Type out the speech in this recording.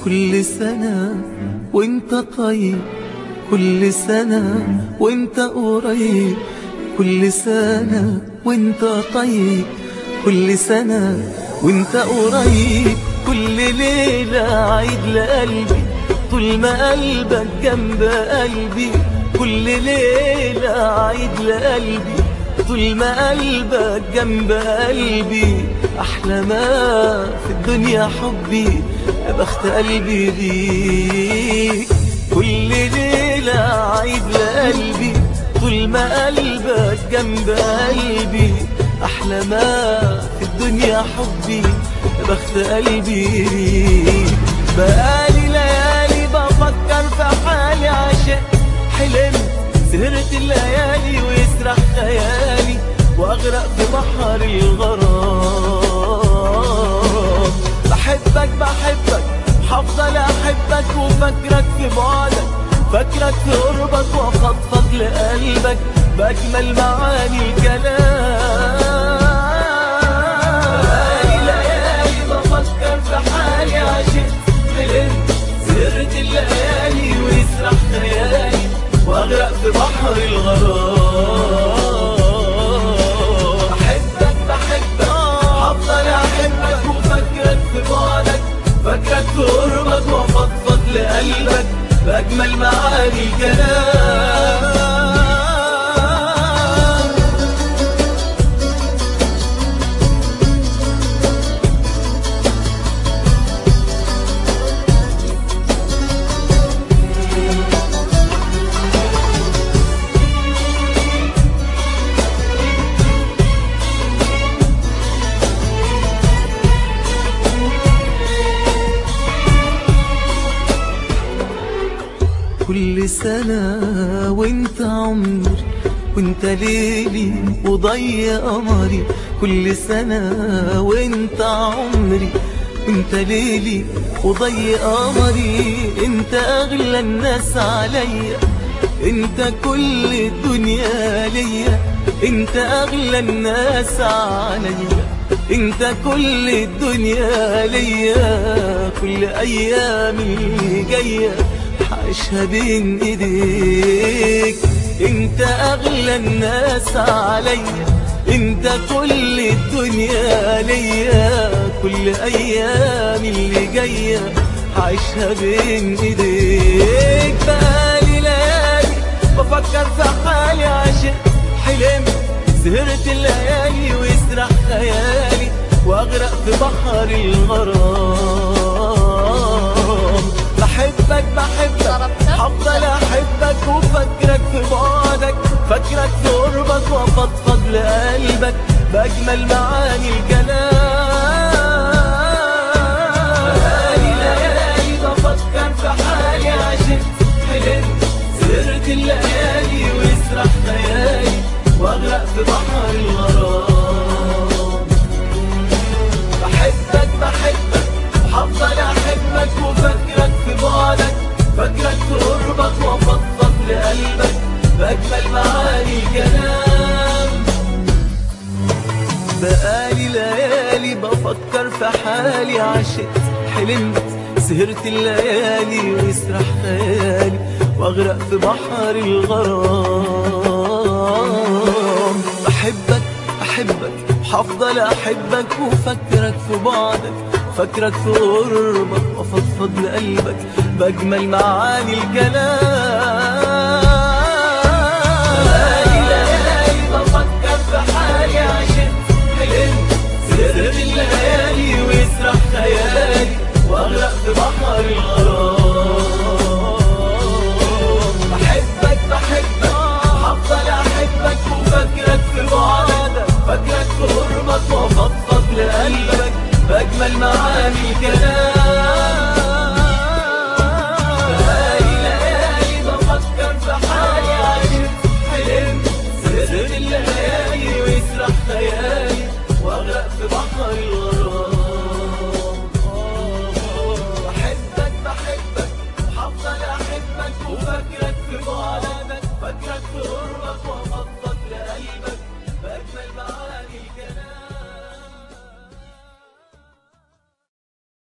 كل سنة وانت طيب، كل سنة وانت قريب، كل سنة وانت طيب، كل سنة وانت قريب. كل ليلة عيد لقلبي طول ما قلبك جنب قلبي، كل ليلة عيد لقلبي طول ما قلبك جنب قلبي. أحلى ما في الدنيا حبي، يا بخت قلبي بيك. كل ليلة عيد لقلبي طول ما قلبك جنب قلبي. أحلى ما في الدنيا حبي، يا بخت قلبي بيك. بقالي ليالي بفكر في حالي عشان حلمت، سهرت الليالي ويسرح خيالي واغرق في بحر الغرام. بحبك بحبك هفضل احبك، وفاكرك في بعدك، فاكرك في قربك، وافضفض لقلبك باجمل معاني الكلام. بقالي ليالي بفكر في حالي عشان حلمت، سهرت الليالي ويسرح خيالي واغرق في بحر الغرام. بحبك بحبك هفضل احبك، وفاكرك في بعدك، فاكرك في قربك، وافضفض لقلبك باجمل معاني الكلام. كل سنة وانت عمري، وانت ليلي وضي قمري. كل سنة وانت عمري، وانت ليلي وضي قمري. انت اغلى الناس عليا، انت كل الدنيا ليا. انت اغلى الناس عليا، انت كل الدنيا ليا. كل ايامي جايه عيشها بين ايديك. انت اغلى الناس عليا، انت كل الدنيا ليا. كل ايام اللي جايه عيشها بين ايديك. بقالي ليالي بفكر في حالي عشان حلمت، سهرت الليالي ويسرح خيالي واغرق في بحر الغرام. بحبك بحبك هفضل احبك، وفاكرك في بعدك، فاكرك في قربك، وافضفض لقلبك باجمل معاني الكلام. بقالي ليالي بفكر في حالي عشان حلمت، سهرت الليالي ويسرح خيالي واغرق في بحر الغرام. بحبك بحبك هفضل احبك، وفاكرك في بعدك، فاكرك في قربك، وافضفض لقلبك باجمل معاني الكلام. بقالي ليالي بفكر في حالي عشقت حلمت، سهرت الليالي ويسرح خيالي واغرق في بحر الغرام. بحبك احبك هفضل احبك، وفاكرك في بعدك، فاكرك في قربك، وافضفض لقلبك باجمل معاني الكلام. بقالي ليالي بفكر في حالي عشان حلمت، سهرت الليالي ويسرح خيالي واغرق في بحر الغرام. بحبك بحبك هفضل احبك، وفاكرك في بعدك، فاكرك في قربك، وافضفض لقلبك باجمل معاني الكلام.